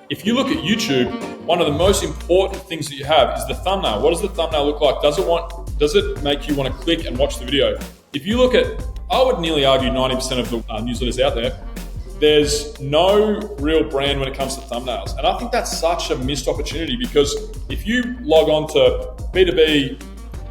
If you look at YouTube, one of the most important things that you have is the thumbnail. What does the thumbnail look like? Does it make you want to click and watch the video? If you look at, I would nearly argue 90% of the newsletters out there, there's no real brand when it comes to thumbnails. And I think that's such a missed opportunity, because if you log on to B2B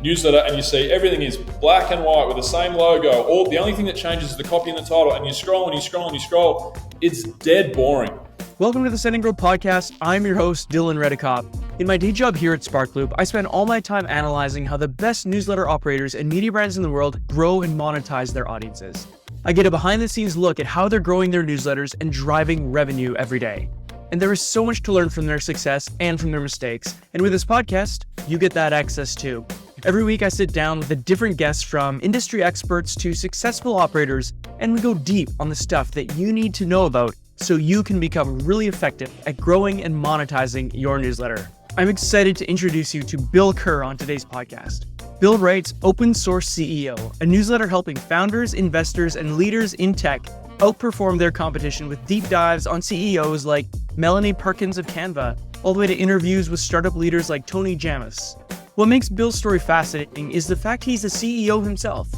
newsletter and you see everything is black and white with the same logo, or the only thing that changes is the copy and the title, and you scroll and you scroll and you scroll, it's dead boring. Welcome to the Synergizing Roles podcast. I'm your host, Dylan Redekop. In my day job here at SparkLoop, I spend all my time analyzing how the best newsletter operators and media brands in the world grow and monetize their audiences. I get a behind-the-scenes look at how they're growing their newsletters and driving revenue every day. And there is so much to learn from their success and from their mistakes. And with this podcast, you get that access too. Every week I sit down with a different guest, from industry experts to successful operators, and we go deep on the stuff that you need to know about so you can become really effective at growing and monetizing your newsletter. I'm excited to introduce you to Bill Kerr on today's podcast. Bill writes Open Source CEO, a newsletter helping founders, investors, and leaders in tech outperform their competition with deep dives on CEOs like Melanie Perkins of Canva, all the way to interviews with startup leaders like Tony Jamis. What makes Bill's story fascinating is the fact he's a CEO himself.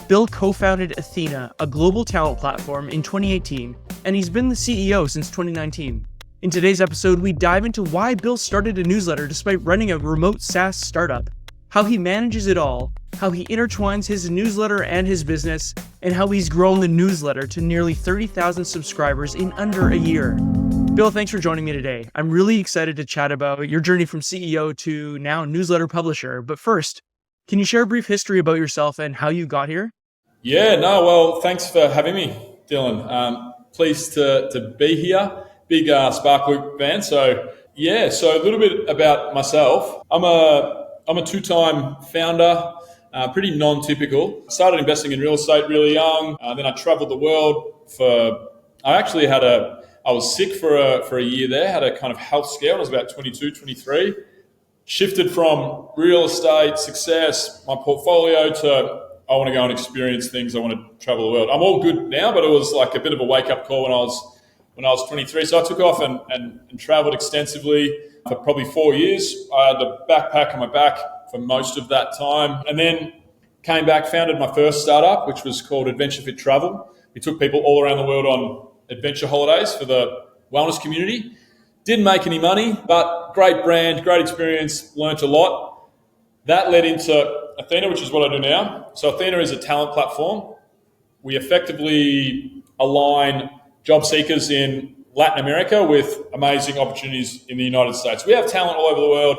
Bill co-founded Athena, a global talent platform, in 2018, and he's been the CEO since 2019. In today's episode, we dive into why Bill started a newsletter despite running a remote SaaS startup, how he manages it all, how he intertwines his newsletter and his business, and how he's grown the newsletter to nearly 30,000 subscribers in under a year. Bill, thanks for joining me today. I'm really excited to chat about your journey from CEO to now newsletter publisher. But first, can you share a brief history about yourself and how you got here? Well, thanks for having me, Dylan. Pleased to be here. Big SparkLoop fan. So a little bit about myself. I'm a two-time founder, pretty non-typical. Started investing in real estate really young. Then I traveled the world I was sick for a year there, had a kind of health scare when I was about 22, 23. Shifted from real estate, success, my portfolio, to I want to go and experience things. I want to travel the world. I'm all good now, but it was like a bit of a wake-up call when I was 23. So I took off and traveled extensively for probably 4 years. I had a backpack on my back for most of that time, and then came back, founded my first startup, which was called Adventure Fit Travel. We took people all around the world on adventure holidays for the wellness community. Didn't make any money, but great brand, great experience, learnt a lot. That led into Athena, which is what I do now. So Athena is a talent platform. We effectively align job seekers in Latin America with amazing opportunities in the United States. We have talent all over the world,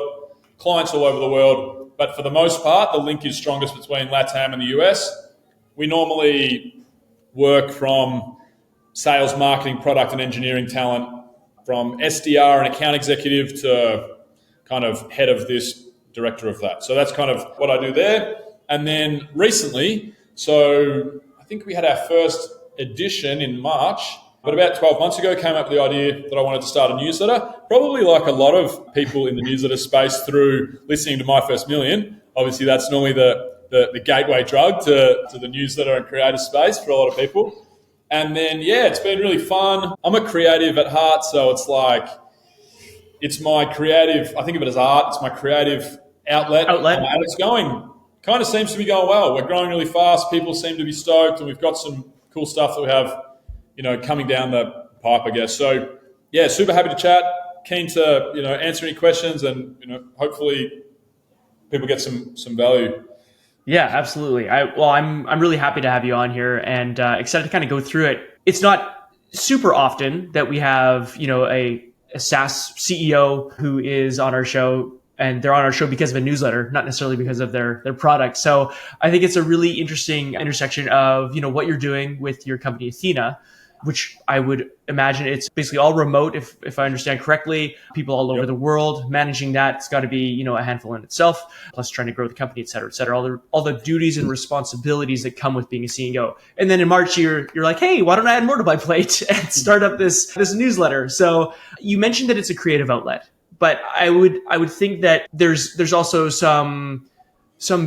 clients all over the world, but for the most part, the link is strongest between LATAM and the US. We normally work from sales, marketing, product, and engineering talent, from SDR and account executive to kind of head of this, director of that. So that's kind of what I do there. And then recently, so I think we had our first edition in March, but about 12 months ago came up with the idea that I wanted to start a newsletter, probably like a lot of people in the newsletter space, through listening to My First Million. Obviously, that's normally the gateway drug to the newsletter and creator space for a lot of people. And then, it's been really fun. I'm a creative at heart, so it's like, it's my creative, I think of it as art, it's my creative outlet. And it's kind of seems to be going well. We're growing really fast. People seem to be stoked, and we've got some cool stuff that we have, coming down the pipe, I guess. So, super happy to chat. Keen to, answer any questions, and, hopefully people get some value. Yeah, absolutely. I'm really happy to have you on here, and excited to kind of go through it. It's not super often that we have, a SaaS CEO who is on our show, and they're on our show because of a newsletter, not necessarily because of their product. So I think it's a really interesting intersection of, what you're doing with your company, Athena, which I would imagine it's basically all remote, if I understand correctly, people all over the world. Managing that, it's got to be, a handful in itself, plus trying to grow the company, et cetera, all the duties and responsibilities that come with being a CEO. And then in March, you're like, hey, why don't I add more to my plate and start up this newsletter? So you mentioned that it's a creative outlet, but I would think that there's also some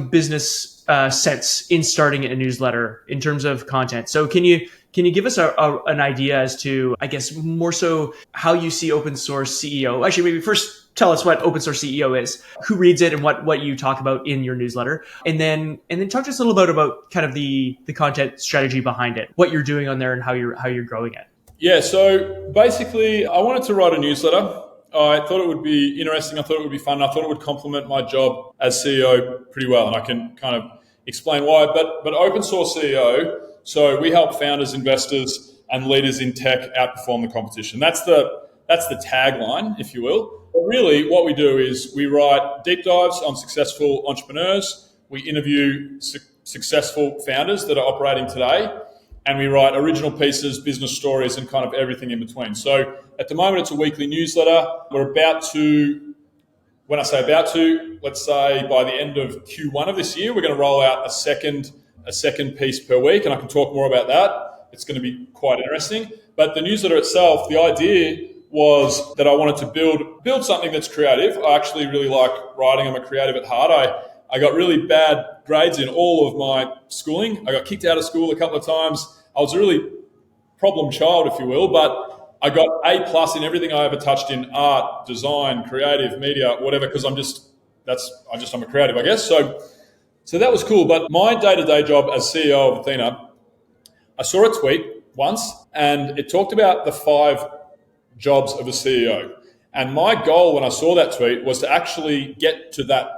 business sense in starting a newsletter in terms of content. So can you give us an idea as to, I guess, more so how you see open source CEO? Actually, maybe first tell us what open source CEO is, who reads it, and what you talk about in your newsletter, and then talk to us a little bit about kind of the content strategy behind it, what you're doing on there, and how you're growing it. Yeah, so basically, I wanted to write a newsletter. I thought it would be interesting. I thought it would be fun. I thought it would complement my job as CEO pretty well, and I can kind of explain why. But open source CEO, so we help founders, investors, and leaders in tech outperform the competition. That's the tagline, if you will. But really, what we do is we write deep dives on successful entrepreneurs. We interview successful founders that are operating today. And we write original pieces, business stories, and kind of everything in between. So at the moment, it's a weekly newsletter. We're about to, when I say about to, let's say by the end of Q1 of this year, we're going to roll out a second piece per week, and I can talk more about that. It's going to be quite interesting. But the newsletter itself, the idea was that I wanted to build something that's creative. I actually really like writing. I'm a creative at heart. I got really bad grades in all of my schooling. I got kicked out of school a couple of times. I was a really problem child, if you will, but I got A+ in everything I ever touched in art, design, creative, media, whatever, because I'm a creative, I guess. So that was cool. But my day-to-day job as CEO of Athena, I saw a tweet once, and it talked about the 5 jobs of a CEO. And my goal when I saw that tweet was to actually get to that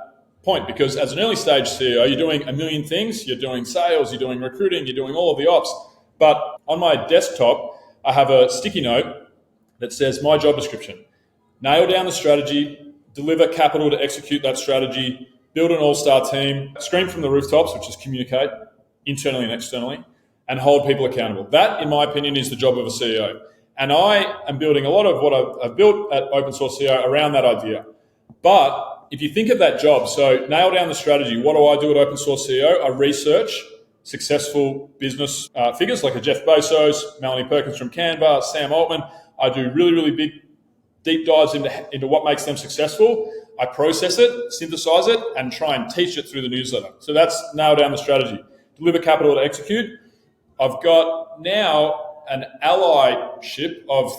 point, because as an early stage CEO, you're doing a million things. You're doing sales, you're doing recruiting, you're doing all of the ops. But on my desktop, I have a sticky note that says my job description: nail down the strategy, deliver capital to execute that strategy, build an all-star team, scream from the rooftops, which is communicate internally and externally, and hold people accountable. That, in my opinion, is the job of a CEO. And I am building a lot of what I've built at Open Source CEO around that idea. But if you think of that job, so nail down the strategy. What do I do at Open Source CEO? I research successful business figures like a Jeff Bezos, Melanie Perkins from Canva, Sam Altman. I do really, really big deep dives into what makes them successful. I process it, synthesize it, and try and teach it through the newsletter. So that's nail down the strategy. Deliver capital to execute. I've got now an allyship of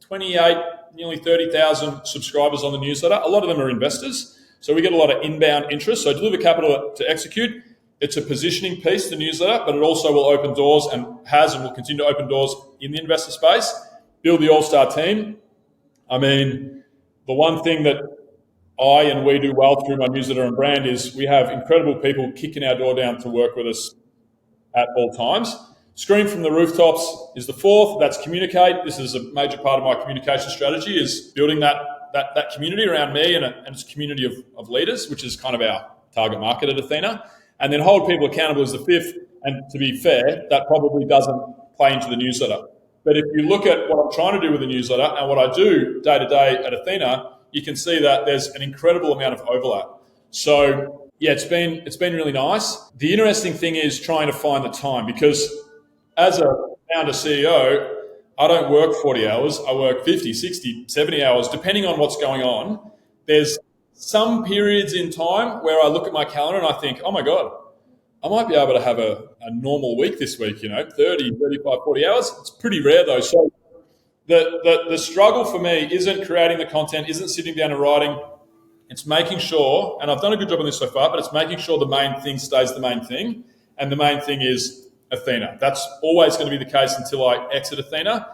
28, nearly 30,000 subscribers on the newsletter. A lot of them are investors. So we get a lot of inbound interest. So deliver capital to execute. It's a positioning piece, the newsletter, but it also will open doors and will continue to open doors in the investor space. Build the all-star team. I mean, the one thing that I and we do well through my newsletter and brand is we have incredible people kicking our door down to work with us at all times. Scream from the rooftops is the 4th. That's communicate. This is a major part of my communication strategy, is building that community around me and it's a community of leaders, which is kind of our target market at Athena. And then hold people accountable is the 5th. And to be fair, that probably doesn't play into the newsletter. But if you look at what I'm trying to do with the newsletter and what I do day to day at Athena, you can see that there's an incredible amount of overlap. So yeah, it's been really nice. The interesting thing is trying to find the time, because as a founder CEO, I don't work 40 hours. I work 50, 60, 70 hours, depending on what's going on. There's some periods in time where I look at my calendar and I think, oh my God, I might be able to have a normal week this week, 30, 35, 40 hours. It's pretty rare though. So the struggle for me isn't creating the content, isn't sitting down and writing. It's making sure, and I've done a good job on this so far, but it's making sure the main thing stays the main thing. And the main thing is Athena. That's always going to be the case until I exit Athena.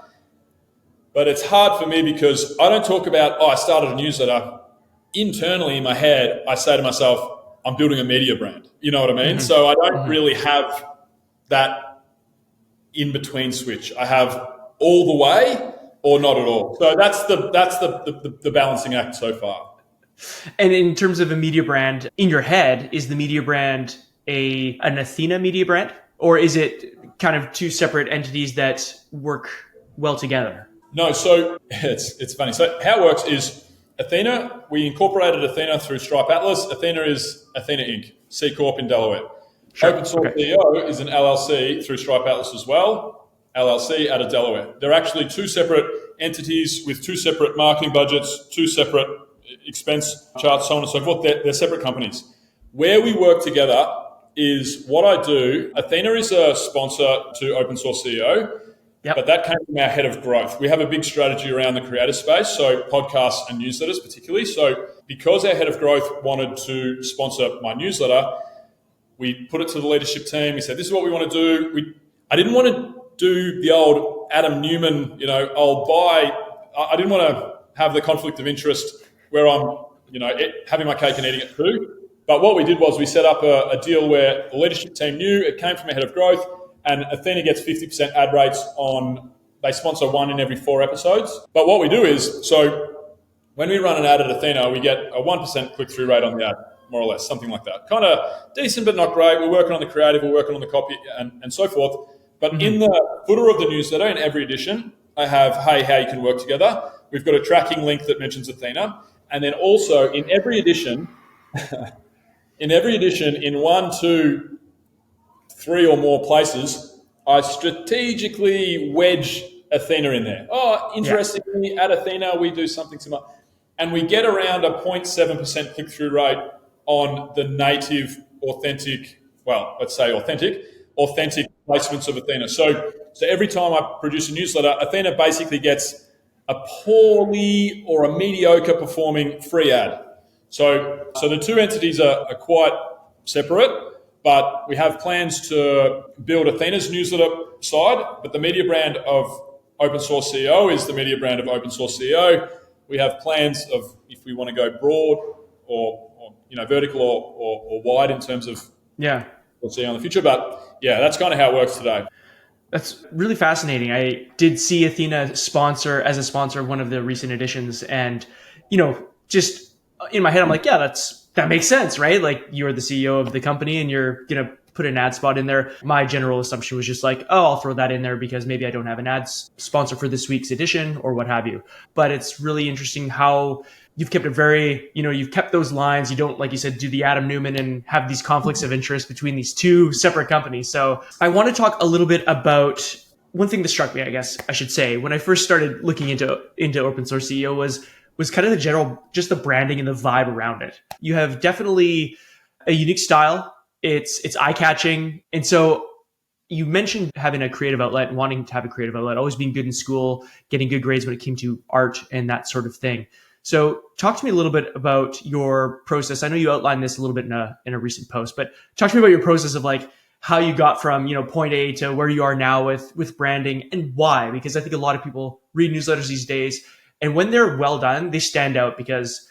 But it's hard for me because I don't talk about, I started a newsletter. Internally in my head, I say to myself, I'm building a media brand. You know what I mean? Mm-hmm. So I don't really have that in-between switch. I have all the way or not at all. So that's the balancing act so far. And in terms of a media brand, in your head, is the media brand an Athena media brand? Or is it kind of two separate entities that work well together? No, so it's funny. So how it works is Athena, we incorporated Athena through Stripe Atlas. Athena is Athena Inc., C Corp in Delaware. Sure. Open Source CEO is an LLC through Stripe Atlas as well, LLC out of Delaware. They're actually two separate entities with two separate marketing budgets, two separate expense charts, so on and so forth. They're separate companies. Where we work together is what I do. Athena is a sponsor to Open Source CEO, but that came from our head of growth. We have a big strategy around the creator space, so podcasts and newsletters particularly. So because our head of growth wanted to sponsor my newsletter, we put it to the leadership team. We said, this is what we want to do. I didn't want to do the old Adam Newman, I didn't want to have the conflict of interest where I'm, having my cake and eating it too. But what we did was we set up a deal where the leadership team knew it came from a head of growth, and Athena gets 50% ad rates they sponsor one in every 4 episodes. But what we do is, so when we run an ad at Athena, we get a 1% click-through rate on the ad, more or less, something like that. Kind of decent, but not great. We're working on the creative, we're working on the copy, and so forth. But in the footer of the newsletter, in every edition, I have, hey, how you can work together. We've got a tracking link that mentions Athena. And then also in every edition, in 1, 2, 3 or more places, I strategically wedge Athena in there. Oh, interestingly, at Athena, we do something similar. And we get around a 0.7% click-through rate on the native, authentic placements of Athena. So every time I produce a newsletter, Athena basically gets a poorly or a mediocre performing free ad. So the two entities are quite separate, but we have plans to build Athena's newsletter side, but the media brand of Open Source CEO is the media brand of Open Source CEO. We have plans of if we want to go broad or vertical or wide in terms of we'll see in the future. But yeah, that's kind of how it works today. That's really fascinating. I did see Athena as a sponsor of one of the recent editions, and just in my head, I'm like, yeah, that makes sense, right? Like, you're the CEO of the company and you're gonna put an ad spot in there. My general assumption was just like, oh, I'll throw that in there because maybe I don't have an ad sponsor for this week's edition or what have you. But it's really interesting how you've kept it very, you've kept those lines. You don't, like you said, do the Adam Newman and have these conflicts of interest between these two separate companies. So I want to talk a little bit about one thing that struck me, I guess I should say, when I first started looking into Open Source CEO was kind of the general, just the branding and the vibe around it. You have definitely a unique style. It's eye-catching. And so you mentioned having a creative outlet, wanting to have a creative outlet, always being good in school, getting good grades when it came to art and that sort of thing. So talk to me a little bit about your process. I know you outlined this a little bit in a recent post, but talk to me about your process of like how you got from, point A to where you are now with branding, and why. Because I think a lot of people read newsletters these days, and when they're well done, they stand out because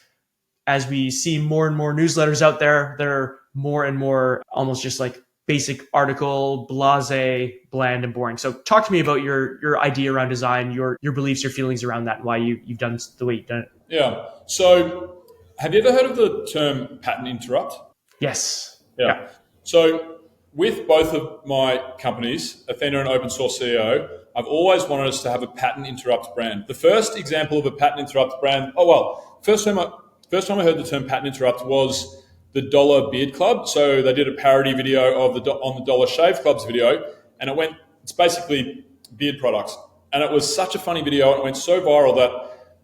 as we see more and more newsletters out there, they're more and more almost just like basic article, blasé, bland, and boring. So talk to me about your idea around design, your beliefs, your feelings around that, and why you've done the way you've done it. Yeah. So have you ever heard of the term pattern interrupt? Yes. Yeah. So with both of my companies, Athena and Open Source CEO, I've always wanted us to have a pattern interrupt brand. The first example of a pattern interrupt brand, first time I heard the term pattern interrupt was the Dollar Beard Club. So they did a parody video of on the Dollar Shave Club's video, and it's basically beard products. And it was such a funny video, and it went so viral that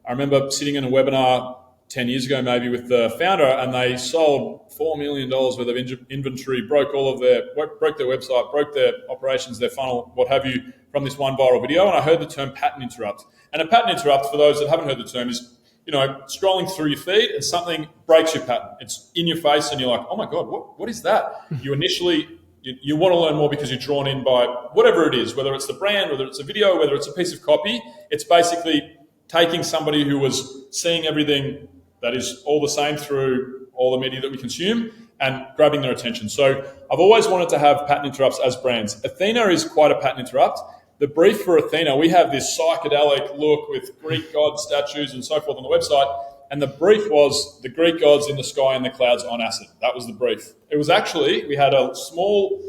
I remember sitting in a webinar 10 years ago maybe with the founder, and they sold $4 million worth of inventory, broke their website, broke their operations, their funnel, what have you, from this one viral video. And I heard the term pattern interrupt. And a pattern interrupt, for those that haven't heard the term, is scrolling through your feed and something breaks your pattern. It's in your face and you're like, oh my God, what is that? You initially, you want to learn more because you're drawn in by whatever it is, whether it's the brand, whether it's a video, whether it's a piece of copy. It's basically taking somebody who was seeing everything that is all the same through all the media that we consume and grabbing their attention. So I've always wanted to have pattern interrupts as brands. Athena is quite a pattern interrupt. The brief for Athena, we have this psychedelic look with Greek god statues and so forth on the website. And the brief was the Greek gods in the sky and the clouds on acid. That was the brief. It was actually, we had a small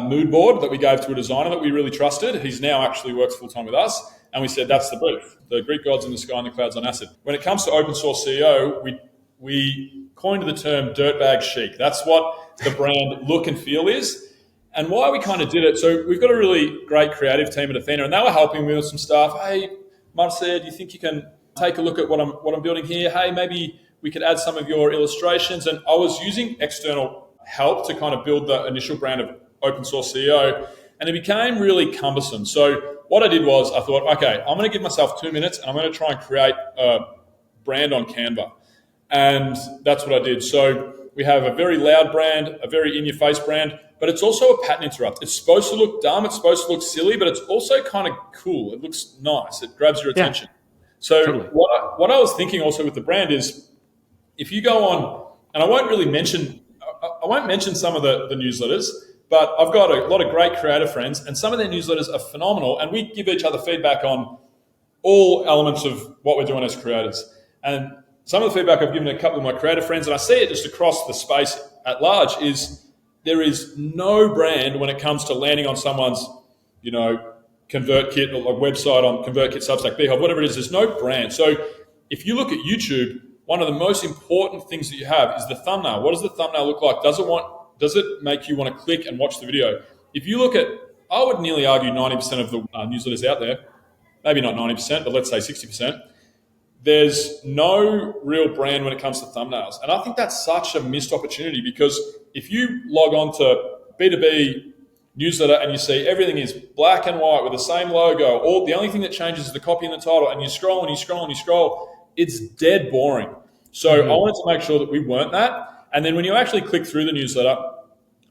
mood board that we gave to a designer that we really trusted. He's now actually works full-time with us. And we said, that's the brief, the Greek gods in the sky and the clouds on acid. When it comes to Open Source CEO, we coined the term dirtbag chic. That's what the brand look and feel is. And why we kind of did it, so we've got a really great creative team at Athena, and they were helping me with some stuff. Hey, Marcia, do you think you can take a look at what I'm building here? Hey, maybe we could add some of your illustrations. And I was using external help to kind of build the initial brand of open source CEO, and it became really cumbersome. So what I did was I thought, okay, I'm going to give myself 2 minutes and I'm going to try and create a brand on Canva. And that's what I did. So we have a very loud brand, a very in-your-face brand, but it's also a pattern interrupt. It's supposed to look dumb, it's supposed to look silly, but it's also kind of cool. It looks nice. It grabs your attention. So totally. What I was thinking also with the brand is, if you go on, and I won't mention some of the newsletters, but I've got a lot of great creator friends, and some of their newsletters are phenomenal, and we give each other feedback on all elements of what we're doing as creators. And some of the feedback I've given a couple of my creator friends, and I see it just across the space at large, is there is no brand when it comes to landing on someone's, ConvertKit or like website on ConvertKit, Substack, Beehive, whatever it is. There's no brand. So if you look at YouTube, one of the most important things that you have is the thumbnail. What does the thumbnail look like? Does it make you want to click and watch the video? If you look at, I would nearly argue 90% of the newsletters out there, maybe not 90%, but let's say 60%, there's no real brand when it comes to thumbnails. And I think that's such a missed opportunity, because if you log on to B2B newsletter and you see everything is black and white with the same logo, or the only thing that changes is the copy and the title, and you scroll and you scroll and you scroll, it's dead boring. So I wanted to make sure that we weren't that. And then when you actually click through the newsletter,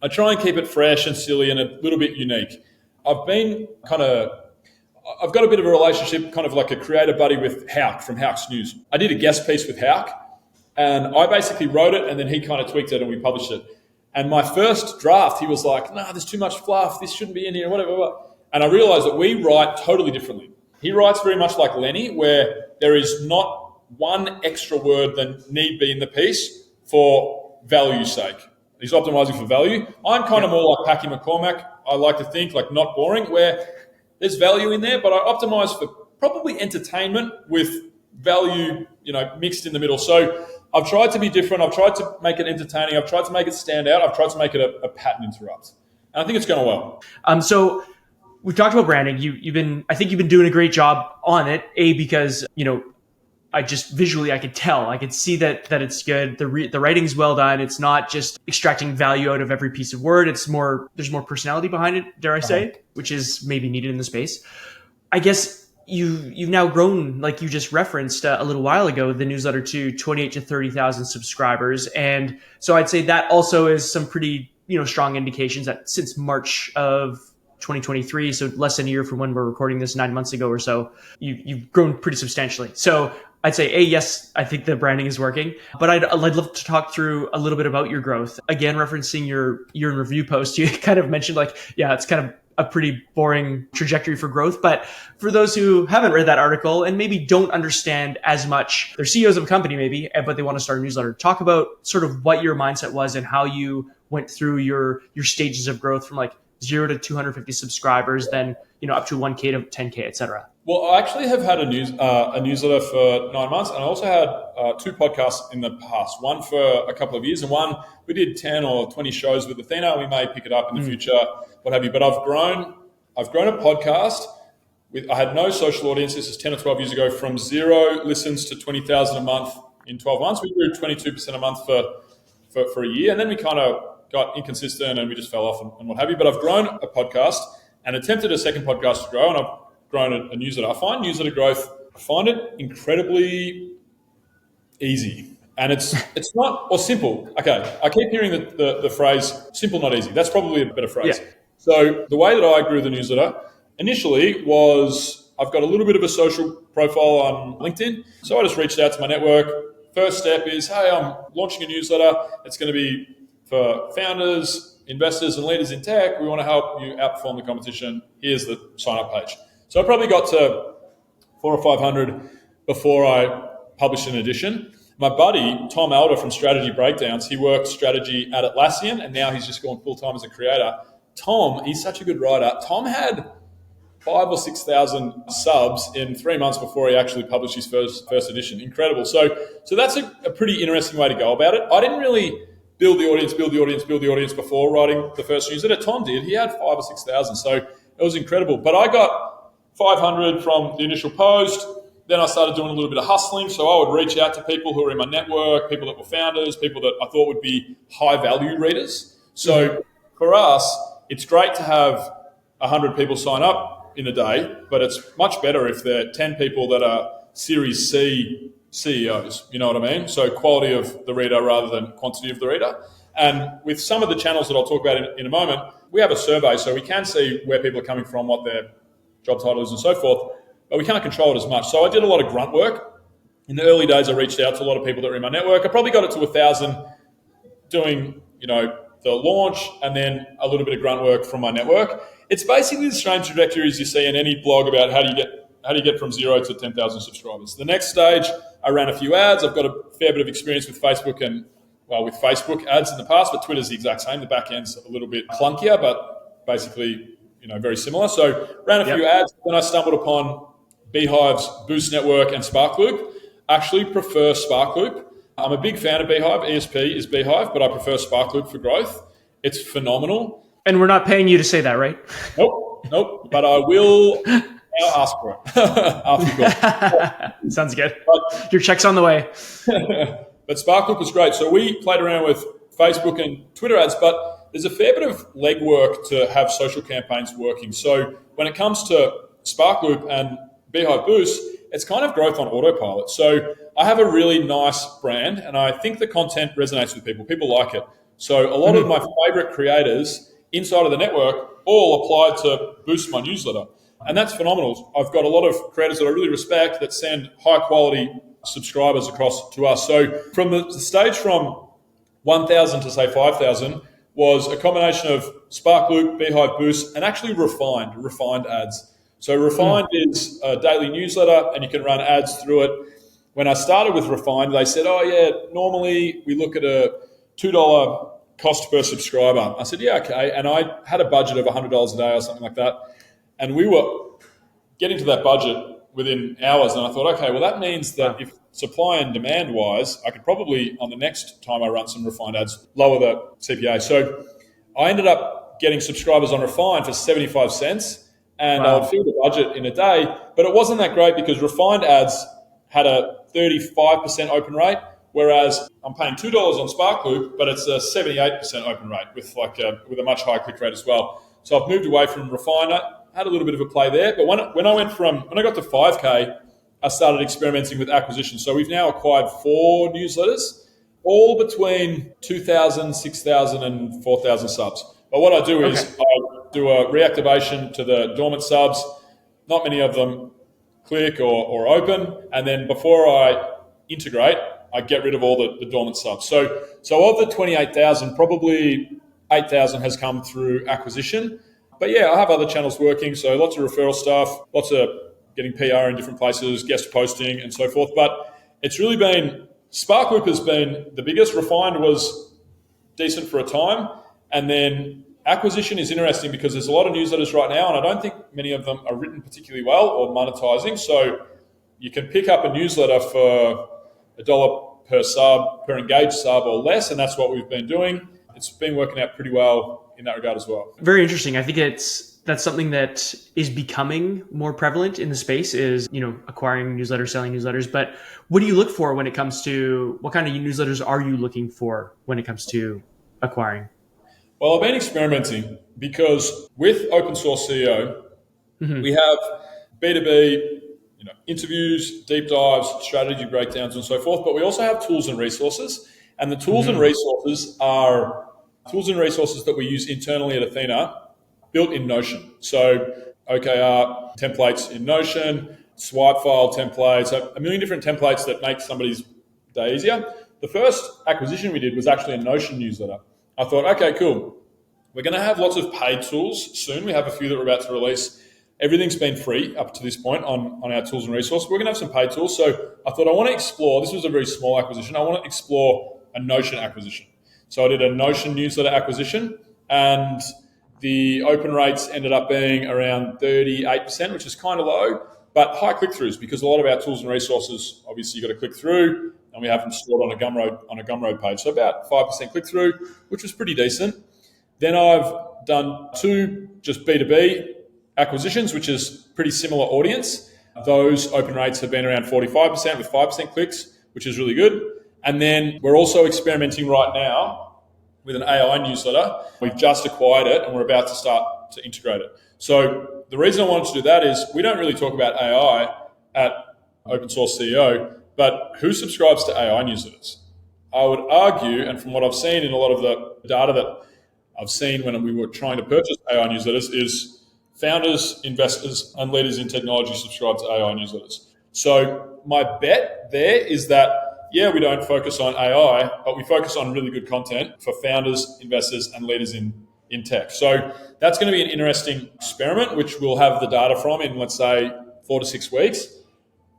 I try and keep it fresh and silly and a little bit unique. I've got a bit of a relationship, kind of like a creator buddy with Hauk from Hauk's News. I did a guest piece with Hauk, and I basically wrote it, and then he kind of tweaked it and we published it. And my first draft, he was like, "No, there's too much fluff. This shouldn't be in here, whatever." And I realized that we write totally differently. He writes very much like Lenny, where there is not one extra word that need be in the piece for value's sake. He's optimizing for value. I'm kind of more like Packy McCormack. I like to think like not boring, where there's value in there, but I optimize for probably entertainment with value, mixed in the middle. So I've tried to be different. I've tried to make it entertaining. I've tried to make it stand out. I've tried to make it a pattern interrupt. And I think it's going well. So we've talked about branding. I think you've been doing a great job on it. Because, I just visually, I could tell, I could see that it's good. The writing's well done. It's not just extracting value out of every piece of word. There's more personality behind it, dare I say, which is maybe needed in the space. I guess you've now grown, like you just referenced a little while ago, the newsletter to 28 to 30,000 subscribers. And so I'd say that also is some pretty, strong indications that since March of 2023, so less than a year from when we're recording this, 9 months ago or so, you've grown pretty substantially. So I'd say, yes, I think the branding is working, but I'd love to talk through a little bit about your growth. Again, referencing your year in review post, you kind of mentioned it's kind of a pretty boring trajectory for growth. But for those who haven't read that article and maybe don't understand as much, they're CEOs of a company maybe, but they want to start a newsletter. Talk about sort of what your mindset was and how you went through your stages of growth from 0 to 250 subscribers, then up to 1K to 10K, etc. Well, I actually have had a newsletter for 9 months, and I also had 2 podcasts in the past. One for a couple of years, and one we did 10 or 20 shows with Athena. We may pick it up in the future, what have you. But I've grown a podcast. I had no social audience. This is 10 or 12 years ago. From 0 listens to 20,000 a month in 12 months. We grew 22% a month for a year, and then we kind of got inconsistent and we just fell off and what have you. But I've grown a podcast and attempted a second podcast to grow, and I've grown a newsletter. I find newsletter growth, incredibly easy. And it's not, or simple. Okay, I keep hearing the phrase, simple, not easy. That's probably a better phrase. Yeah. So the way that I grew the newsletter initially was, I've got a little bit of a social profile on LinkedIn. So I just reached out to my network. First step is, hey, I'm launching a newsletter. It's going to be for founders, investors, and leaders in tech. We want to help you outperform the competition. Here's the sign-up page. So I probably got to 400 or 500 before I published an edition. My buddy, Tom Elder from Strategy Breakdowns, he worked strategy at Atlassian, and now he's just gone full-time as a creator. Tom, he's such a good writer. Tom had 5,000 or 6,000 subs in 3 months before he actually published his first edition. Incredible. So that's a pretty interesting way to go about it. I didn't really build the audience before writing the first newsletter. Tom did. He had 5,000 or 6,000. So it was incredible. But I got 500 from the initial post. Then I started doing a little bit of hustling. So I would reach out to people who were in my network, people that were founders, people that I thought would be high value readers. So for us, it's great to have 100 people sign up in a day, but it's much better if they're 10 people that are Series C CEOs, you know what I mean? So quality of the reader rather than quantity of the reader. And with some of the channels that I'll talk about in a moment, we have a survey, so we can see where people are coming from, what their job title is and so forth, but we can't control it as much. So I did a lot of grunt work. In the early days, I reached out to a lot of people that were in my network. I probably got it to 1,000 doing, the launch and then a little bit of grunt work from my network. It's basically the same trajectory as you see in any blog about how do you get from 0 to 10,000 subscribers. The next stage, I ran a few ads. I've got a fair bit of experience with Facebook with Facebook ads in the past, but Twitter's the exact same. The back end's a little bit clunkier, but basically, very similar. So ran a few ads. Then I stumbled upon Beehive's Boost Network and SparkLoop. I actually prefer SparkLoop. I'm a big fan of Beehive. ESP is Beehive, but I prefer SparkLoop for growth. It's phenomenal. And we're not paying you to say that, right? Nope. But I will now ask for it after you go. Sounds good. Your check's on the way. But SparkLoop was great. So we played around with Facebook and Twitter ads, but there's a fair bit of legwork to have social campaigns working. So when it comes to SparkLoop and Beehive Boost, it's kind of growth on autopilot. So I have a really nice brand, and I think the content resonates with people. People like it. So a lot of my favorite creators inside of the network all applied to boost my newsletter. And that's phenomenal. I've got a lot of creators that I really respect that send high quality subscribers across to us. So from the stage from 1,000 to say 5,000 was a combination of SparkLoop, Beehive Boost, and actually refined ads. So refined is a daily newsletter and you can run ads through it. When I started with refined, they said, normally we look at a $2 cost per subscriber. I said, yeah, okay. And I had a budget of $100 a day or something like that. And we were getting to that budget within hours. And I thought, okay, well, that means that if supply and demand wise, I could probably, on the next time I run some refined ads, lower the CPA. So I ended up getting subscribers on refined for 75 cents and I would fill the budget in a day. But it wasn't that great because refined ads had a 35% open rate, whereas I'm paying $2 on SparkLoop, but it's a 78% open rate with a much higher click rate as well. So I've moved away from refined. I had a little bit of a play there, but when I got to 5K, I started experimenting with acquisition. So we've now acquired 4 newsletters, all between 2,000, 6,000 and 4,000 subs. But what I do is I do a reactivation to the dormant subs. Not many of them click or open. And then before I integrate, I get rid of all the dormant subs. So of the 28,000, probably 8,000 has come through acquisition. But yeah, I have other channels working. So lots of referral stuff, lots of getting PR in different places, guest posting and so forth. But it's really been, SparkLoop has been the biggest. Refined was decent for a time. And then acquisition is interesting because there's a lot of newsletters right now, and I don't think many of them are written particularly well or monetizing. So you can pick up a newsletter for $1 per sub, per engaged sub or less, and that's what we've been doing. It's been working out pretty well in that regard as well. Very interesting. I think that's something that is becoming more prevalent in the space is, acquiring newsletters, selling newsletters. But what do you look for when it comes to, what kind of newsletters are you looking for when it comes to acquiring? Well, I've been experimenting because with Open Source CEO, we have B2B, interviews, deep dives, strategy breakdowns, and so forth. But we also have tools and resources. And the tools and resources are tools and resources that we use internally at Athena, built in Notion. So OKR templates in Notion, swipe file templates, a million different templates that make somebody's day easier. The first acquisition we did was actually a Notion newsletter. I thought, okay, cool. We're going to have lots of paid tools soon. We have a few that we're about to release. Everything's been free up to this point on our tools and resources. We're going to have some paid tools. So I thought I want to explore, this was a very small acquisition. I want to explore a Notion acquisition. So I did a Notion newsletter acquisition and the open rates ended up being around 38%, which is kind of low, but high click-throughs because a lot of our tools and resources, obviously you've got to click through and we have them stored on a Gumroad page. So about 5% click-through, which was pretty decent. Then I've done 2 just B2B acquisitions, which is pretty similar audience. those open rates have been around 45% with 5% clicks, which is really good. And then we're also experimenting right now with an AI newsletter. We've just acquired it and we're about to start to integrate it. So the reason I wanted to do that is we don't really talk about AI at Open Source CEO, but who subscribes to AI newsletters? I would argue, and from what I've seen in a lot of the data that I've seen when we were trying to purchase AI newsletters, is founders, investors, and leaders in technology subscribe to AI newsletters. So my bet there is that, yeah, we don't focus on AI, but we focus on really good content for founders, investors, and leaders in tech. So that's going to be an interesting experiment, which we'll have the data from in, let's say, 4 to 6 weeks.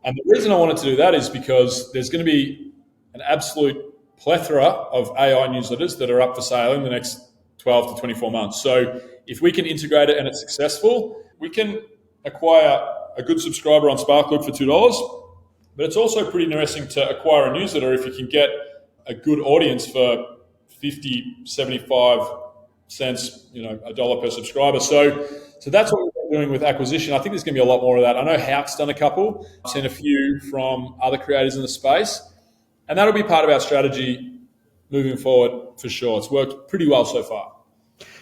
And the reason I wanted to do that is because there's going to be an absolute plethora of AI newsletters that are up for sale in the next 12 to 24 months. So if we can integrate it and it's successful, we can acquire a good subscriber on SparkLoop for $2. But it's also pretty interesting to acquire a newsletter if you can get a good audience for 50, 75 cents, a dollar per subscriber. So that's what we're doing with acquisition. I think there's going to be a lot more of that. I know Hauk's done a couple. I've seen a few from other creators in the space. And that'll be part of our strategy moving forward for sure. It's worked pretty well so far.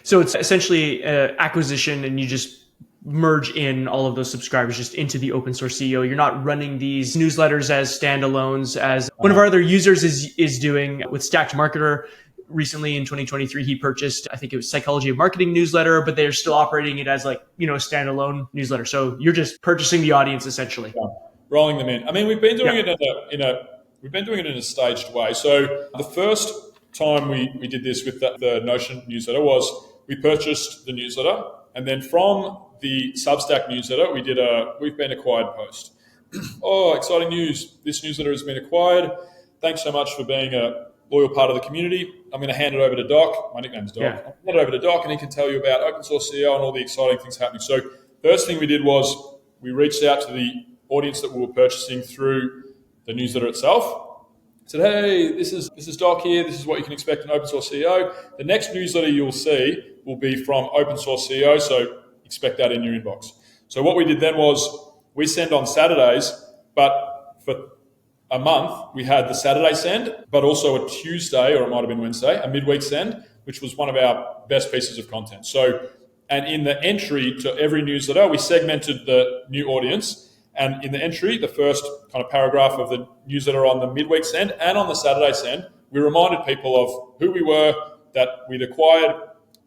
So it's essentially acquisition, and you just merge in all of those subscribers just into the open source CEO. You're not running these newsletters as standalones, as one of our other users is doing with Stacked Marketer. Recently in 2023, he purchased, I think it was Psychology of Marketing newsletter, but they're still operating it as a standalone newsletter. So you're just purchasing the audience essentially. Yeah. Rolling them in. I mean, we've been doing it in a staged way. So the first time we did this with the Notion newsletter was we purchased the newsletter, and then from the Substack newsletter, we've been acquired post. Oh, exciting news. This newsletter has been acquired. Thanks so much for being a loyal part of the community. I'm going to hand it over to Doc. My nickname's Doc. Yeah. I'll hand it over to Doc, and he can tell you about Open Source CEO and all the exciting things happening. So first thing we did was we reached out to the audience that we were purchasing through the newsletter itself. Said, hey, this is Doc here. This is what you can expect in Open Source CEO. The next newsletter you'll see will be from Open Source CEO, so expect that in your inbox. So what we did then was we send on Saturdays, but for a month we had the Saturday send, but also a Tuesday, or it might have been Wednesday, a midweek send, which was one of our best pieces of content. So, and in the entry to every newsletter, we segmented the new audience. And in the entry, the first kind of paragraph of the newsletter on the midweek send and on the Saturday send, we reminded people of who we were, that we'd acquired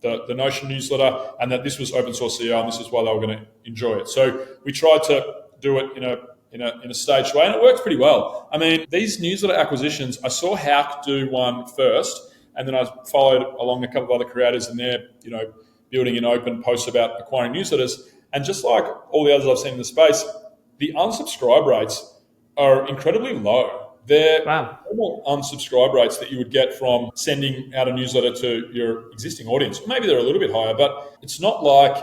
the Notion newsletter, and that this was Open Source CEO, and this is why they were going to enjoy it. So we tried to do it in a staged way, and it worked pretty well. I mean, these newsletter acquisitions, I saw Hauk do one first, and then I followed along a couple of other creators, and they're building in open posts about acquiring newsletters. And just like all the others I've seen in the space, the unsubscribe rates are incredibly low. They're normal unsubscribe rates that you would get from sending out a newsletter to your existing audience. Maybe they're a little bit higher, but it's not like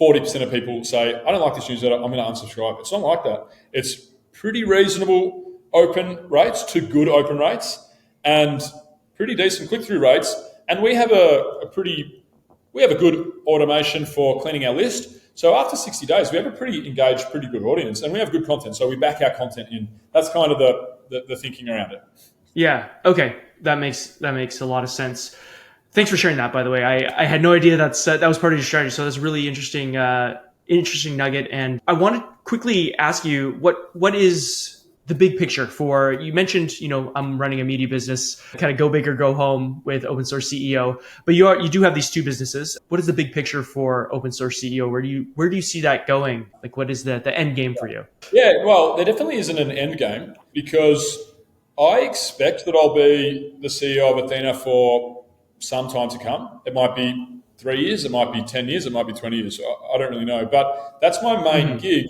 40% of people say, I don't like this newsletter, I'm going to unsubscribe. It's not like that. It's pretty reasonable open rates to good open rates and pretty decent click-through rates. And we have a good automation for cleaning our list. So after 60 days, we have a pretty engaged, pretty good audience, and we have good content. So we back our content in. That's kind of the thinking around it. Yeah. Okay. That makes a lot of sense. Thanks for sharing that, by the way. I had no idea that was part of your strategy. So that's a really interesting nugget. And I want to quickly ask you, what is the big picture for, you mentioned, I'm running a media business, kind of go big or go home with Open Source CEO, but you do have these two businesses. What is the big picture for Open Source CEO? Where do you see that going? Like, what is the end game for you? Yeah, well, there definitely isn't an end game, because I expect that I'll be the CEO of Athena for some time to come. It might be 3 years, it might be 10 years, it might be 20 years. I don't really know, but that's my main gig.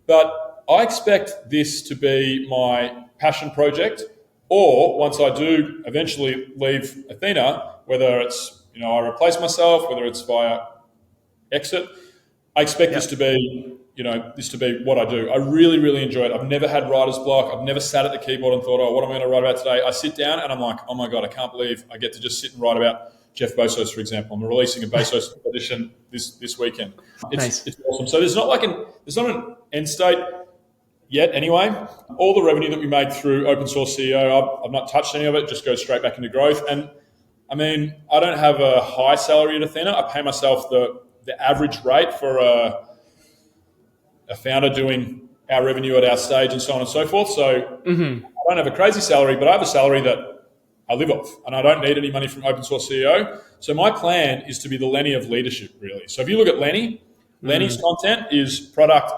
But I expect this to be my passion project, or once I do eventually leave Athena, whether it's, I replace myself, whether it's via exit, I expect this to be, what I do. I really, really enjoy it. I've never had writer's block. I've never sat at the keyboard and thought, what am I going to write about today? I sit down and I'm like, oh my God, I can't believe I get to just sit and write about Jeff Bezos, for example. I'm releasing a Bezos edition this weekend. It's awesome. So there's not an end state. yet anyway. All the revenue that we made through open source CEO, I've not touched any of it, just goes straight back into growth. And I mean, I don't have a high salary at Athena. I pay myself the average rate for a founder doing our revenue at our stage and so on and so forth. So I don't have a crazy salary, but I have a salary that I live off, and I don't need any money from open source CEO. So my plan is to be the Lenny of leadership, really. So if you look at Lenny's content is product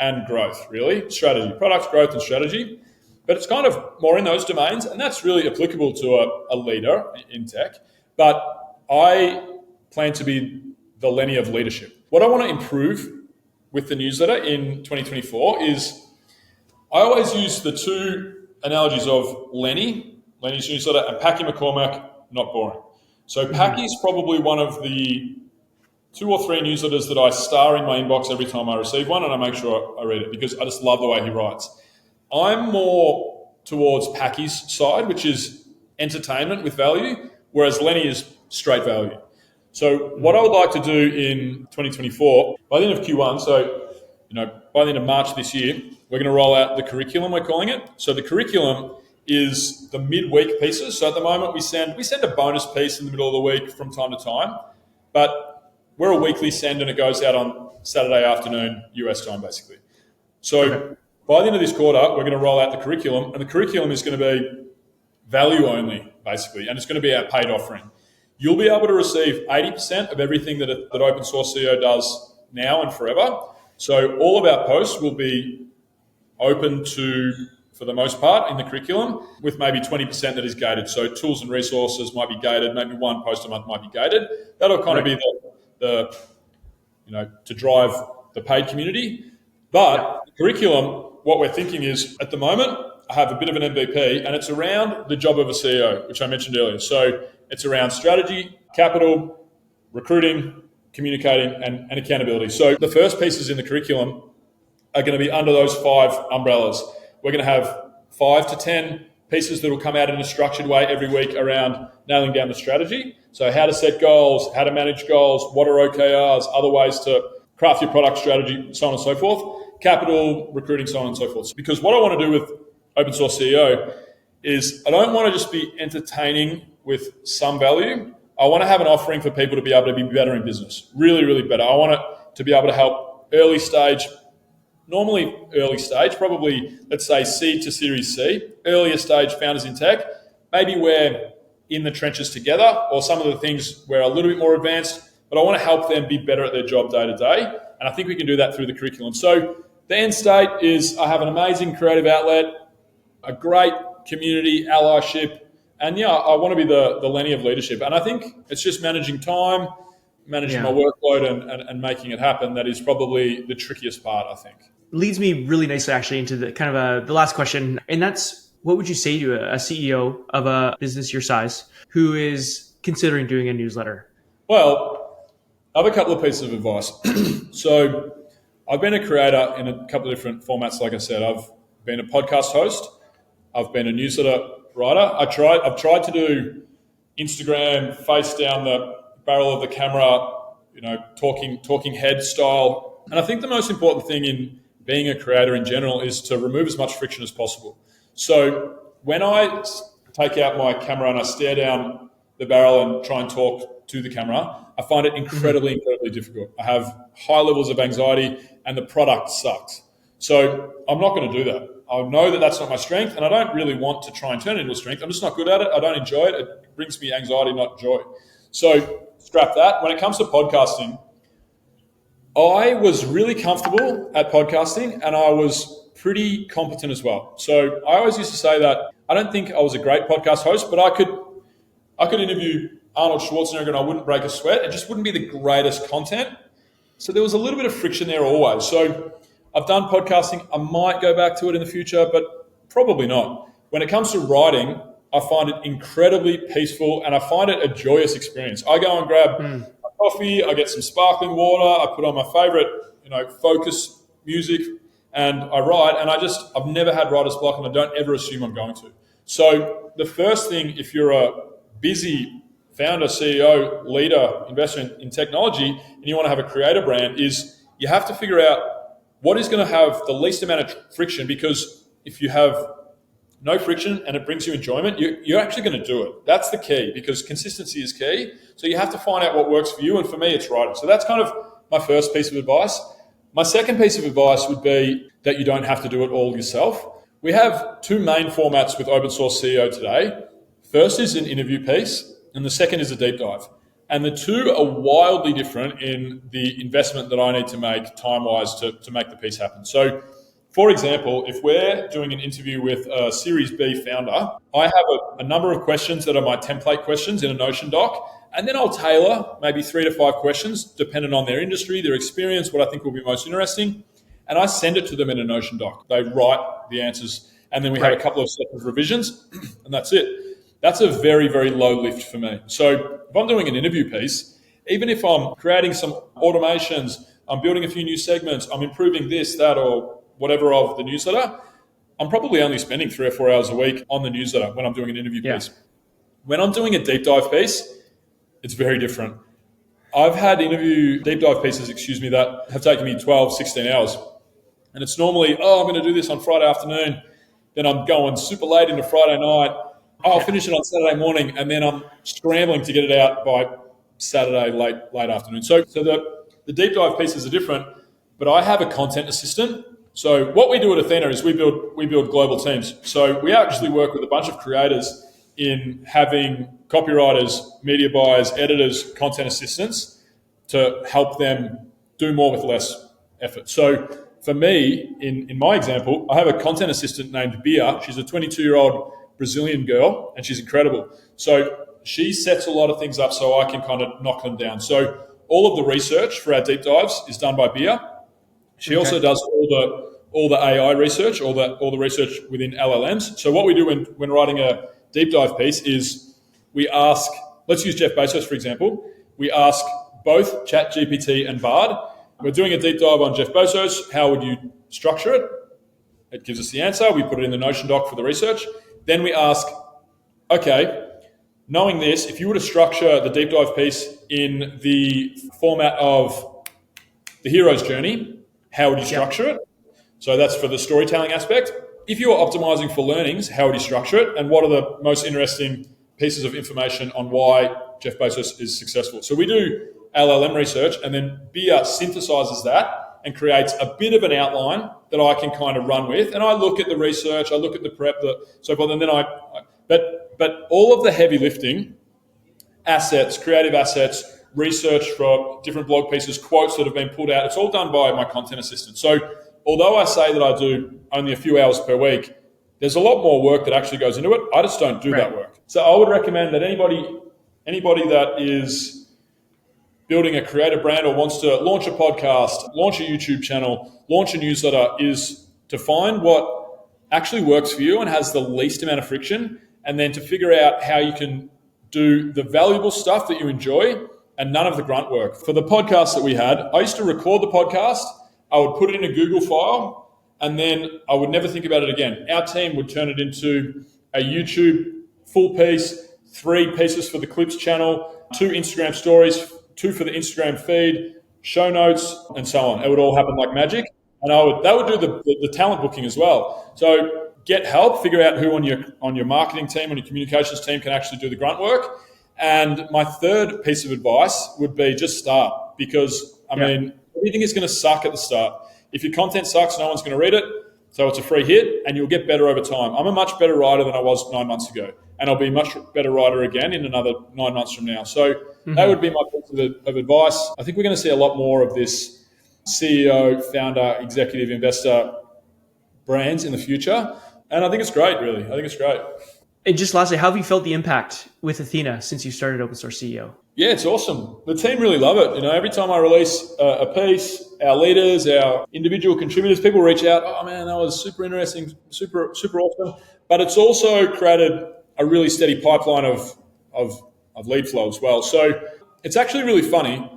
and growth, really, strategy, product, growth, and strategy. But it's kind of more in those domains, and that's really applicable to a leader in tech. But I plan to be the Lenny of leadership. What I want to improve with the newsletter in 2024 is I always use the two analogies of Lenny's newsletter, and Packy McCormack, not boring. So Packy's probably one of the 2 or 3 newsletters that I star in my inbox every time I receive one, and I make sure I read it because I just love the way he writes. I'm more towards Packy's side, which is entertainment with value, whereas Lenny is straight value. So what I would like to do in 2024, by the end of Q1, so by the end of March this year, we're going to roll out the curriculum, we're calling it. So the curriculum is the midweek pieces. So at the moment we send a bonus piece in the middle of the week from time to time, but we're a weekly send and it goes out on Saturday afternoon US time basically. So by the end of this quarter, we're going to roll out the curriculum, and the curriculum is going to be value only basically, and it's going to be our paid offering. You'll be able to receive 80% of everything that Open Source CEO does now and forever. So all of our posts will be open to, for the most part, in the curriculum, with maybe 20% that is gated. So tools and resources might be gated, maybe one post a month might be gated. That'll kind of be the to drive the paid community. But the curriculum, what we're thinking is, at the moment, I have a bit of an MVP, and it's around the job of a CEO, which I mentioned earlier. So it's around strategy, capital, recruiting, communicating, and accountability. So the first pieces in the curriculum are going to be under those 5 umbrellas. We're going to have 5 to 10 pieces that will come out in a structured way every week around nailing down the strategy. So how to set goals, how to manage goals, what are OKRs, other ways to craft your product strategy, so on and so forth, capital, recruiting, so on and so forth. Because what I want to do with Open Source CEO is I don't want to just be entertaining with some value. I want to have an offering for people to be able to be better in business, really, really better. I want it to be able to help early stage, probably, let's say seed to Series C, earlier stage founders in tech. Maybe we're in the trenches together, or some of the things we're a little bit more advanced, but I want to help them be better at their job day to day. And I think we can do that through the curriculum. So the end state is I have an amazing creative outlet, a great community, allyship, and I want to be the Lenny of leadership. And I think it's just managing time, managing my workload and making it happen. That is probably the trickiest part, I think. Leads me really nicely actually into the kind of the last question. And that's, what would you say to a CEO of a business your size who is considering doing a newsletter? Well, I have a couple of pieces of advice. So I've been a creator in a couple of different formats. Like I said, I've been a podcast host. I've been a newsletter writer. I've tried to do Instagram face down the barrel of the camera, talking head style. And I think the most important thing in being a creator in general is to remove as much friction as possible. So when I take out my camera and I stare down the barrel and try and talk to the camera, I find it incredibly difficult. I have high levels of anxiety and the product sucks. So I'm not going to do that. I know that that's not my strength, and I don't really want to try and turn it into a strength. I'm just not good at it. I don't enjoy it. It brings me anxiety, not joy. So scrap that. When it comes to podcasting, I was really comfortable at podcasting, and I was pretty competent as well. So I always used to say that I don't think I was a great podcast host, but I could interview Arnold Schwarzenegger and I wouldn't break a sweat. It just wouldn't be the greatest content. So there was a little bit of friction there always. So I've done podcasting. I might go back to it in the future, but probably not. When it comes to writing, I find it incredibly peaceful and I find it a joyous experience. I go and grab a coffee, I get some sparkling water, I put on my favorite, focus music, and I write. And I've never had writer's block, and I don't ever assume I'm going to. So the first thing, if you're a busy founder, CEO, leader, investor in technology, and you want to have a creator brand, is you have to figure out what is going to have the least amount of friction, because if you have no friction and it brings you enjoyment, you're actually going to do it. That's the key, because consistency is key. So you have to find out what works for you, and for me, it's writing. So that's kind of my first piece of advice. My second piece of advice would be that you don't have to do it all yourself. We have two main formats with Open Source CEO today. First is an interview piece, and the second is a deep dive. And the two are wildly different in the investment that I need to make time-wise to make the piece happen. So, for example, if we're doing an interview with a Series B founder, I have a number of questions that are my template questions in a Notion doc, and then I'll tailor maybe 3 to 5 questions depending on their industry, their experience, what I think will be most interesting, and I send it to them in a Notion doc. They write the answers, and then we have a couple of sets of revisions, and that's it. That's a very, very low lift for me. So if I'm doing an interview piece, even if I'm creating some automations, I'm building a few new segments, I'm improving this, that, or whatever of the newsletter, I'm probably only spending 3 or 4 hours a week on the newsletter when I'm doing an interview piece. When I'm doing a deep dive piece, it's very different. I've had deep dive pieces, that have taken me 12, 16 hours. And it's normally, I'm going to do this on Friday afternoon. Then I'm going super late into Friday night. I'll finish it on Saturday morning, and then I'm scrambling to get it out by Saturday late afternoon. So the deep dive pieces are different, but I have a content assistant. So what we do at Athena is we build global teams. So we actually work with a bunch of creators in having copywriters, media buyers, editors, content assistants to help them do more with less effort. So for me, in my example, I have a content assistant named Bia. She's a 22-year-old Brazilian girl, and she's incredible. So she sets a lot of things up so I can kind of knock them down. So all of the research for our deep dives is done by Bia. She also does all the AI research, all the research within LLMs. So what we do when writing a deep dive piece is we ask, let's use Jeff Bezos, for example. We ask both ChatGPT and Bard, we're doing a deep dive on Jeff Bezos. How would you structure it? It gives us the answer. We put it in the Notion doc for the research. Then we ask, okay, knowing this, if you were to structure the deep dive piece in the format of the hero's journey, how would you structure it? So that's for the storytelling aspect. If you are optimizing for learnings, how would you structure it? And what are the most interesting pieces of information on why Jeff Bezos is successful? So we do LLM research, and then Bia synthesizes that and creates a bit of an outline that I can kind of run with. And I look at the research, I look at the prep, so forth, and then but all of the heavy lifting, assets, creative assets, research for different blog pieces, quotes that have been pulled out, it's all done by my content assistant. So although I say that I do only a few hours per week, there's a lot more work that actually goes into it. I just don't do that work. So I would recommend that anybody that is building a creative brand or wants to launch a podcast, launch a YouTube channel, launch a newsletter, is to find what actually works for you and has the least amount of friction, and then to figure out how you can do the valuable stuff that you enjoy and none of the grunt work. For the podcast that we had, I used to record the podcast, I would put it in a Google file, and then I would never think about it again. Our team would turn it into a YouTube full piece, 3 pieces for the Clips channel, 2 Instagram stories, 2 for the Instagram feed, show notes, and so on. It would all happen like magic. And they would do the talent booking as well. So get help, figure out who on your marketing team, on your communications team can actually do the grunt work. And my third piece of advice would be just start, because mean, everything is going to suck at the start. If your content sucks, no one's going to read it. So it's a free hit, and you'll get better over time. I'm a much better writer than I was 9 months ago, and I'll be a much better writer again in another 9 months from now. So that would be my piece of advice. I think we're going to see a lot more of this CEO, founder, executive, investor brands in the future, and I think it's great, really. I think it's great. And just lastly, how have you felt the impact with Athena since you started Open Source CEO? Yeah, it's awesome. The team really love it. Every time I release a piece, our leaders, our individual contributors, people reach out, oh man, that was super interesting, super awesome. But it's also created a really steady pipeline of lead flow as well. So it's actually really funny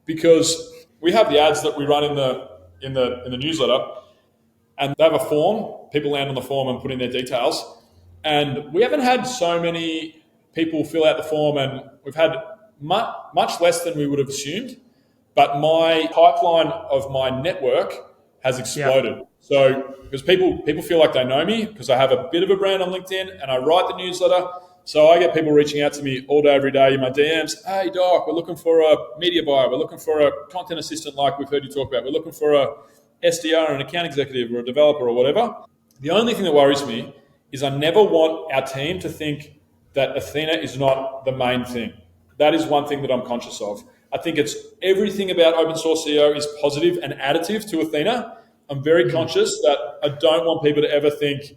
because we have the ads that we run in the newsletter, and they have a form. People land on the form and put in their details. And we haven't had so many people fill out the form, and we've had much less than we would have assumed. But my pipeline of my network has exploded. So because people feel like they know me because I have a bit of a brand on LinkedIn and I write the newsletter. So I get people reaching out to me all day, every day in my DMs. Hey, Doc, we're looking for a media buyer. We're looking for a content assistant like we've heard you talk about. We're looking for a SDR, an account executive or a developer or whatever. The only thing that worries me is I never want our team to think that Athena is not the main thing. That is one thing that I'm conscious of. I think it's everything about open source SEO is positive and additive to Athena. I'm very conscious that I don't want people to ever think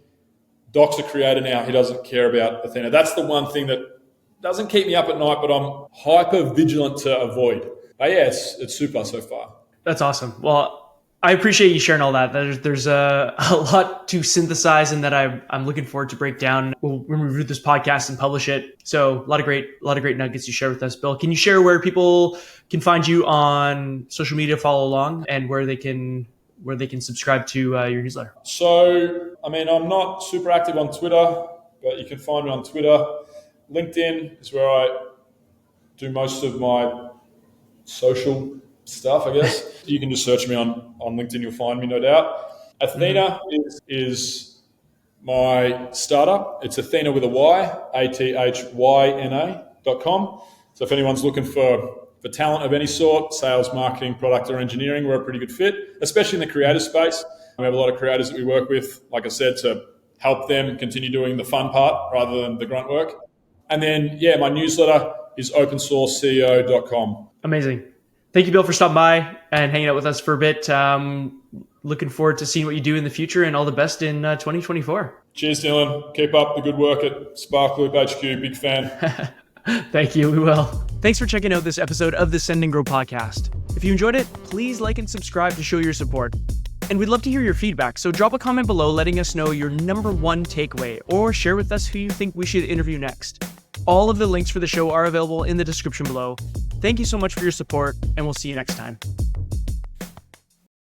Doc's a creator now, he doesn't care about Athena. That's the one thing that doesn't keep me up at night, but I'm hyper vigilant to avoid. But yeah, it's super so far. That's awesome. Well, I appreciate you sharing all that. There's a lot to synthesize and that I'm looking forward to break down when we review this podcast and publish it. So a lot of great nuggets you share with us, Bill. Can you share where people can find you on social media, follow along, and where they can subscribe to your newsletter? So, I'm not super active on Twitter, but you can find me on Twitter. LinkedIn is where I do most of my social stuff, I guess. You can just search me on LinkedIn, you'll find me, no doubt. Athena is my startup. It's Athena with a Y, Athyna.com. So if anyone's looking for talent of any sort, sales, marketing, product, or engineering, we're a pretty good fit, especially in the creator space. We have a lot of creators that we work with, like I said, to help them continue doing the fun part rather than the grunt work. And then, my newsletter is opensourceceo.com. Amazing. Thank you, Bill, for stopping by and hanging out with us for a bit. Looking forward to seeing what you do in the future, and all the best in 2024. Cheers, Dylan. Keep up the good work at SparkLoop HQ. Big fan. Thank you. We will. Thanks for checking out this episode of the Send and Grow podcast. If you enjoyed it, please like and subscribe to show your support. And we'd love to hear your feedback, so drop a comment below letting us know your number one takeaway, or share with us who you think we should interview next. All of the links for the show are available in the description below. Thank you so much for your support, and we'll see you next time.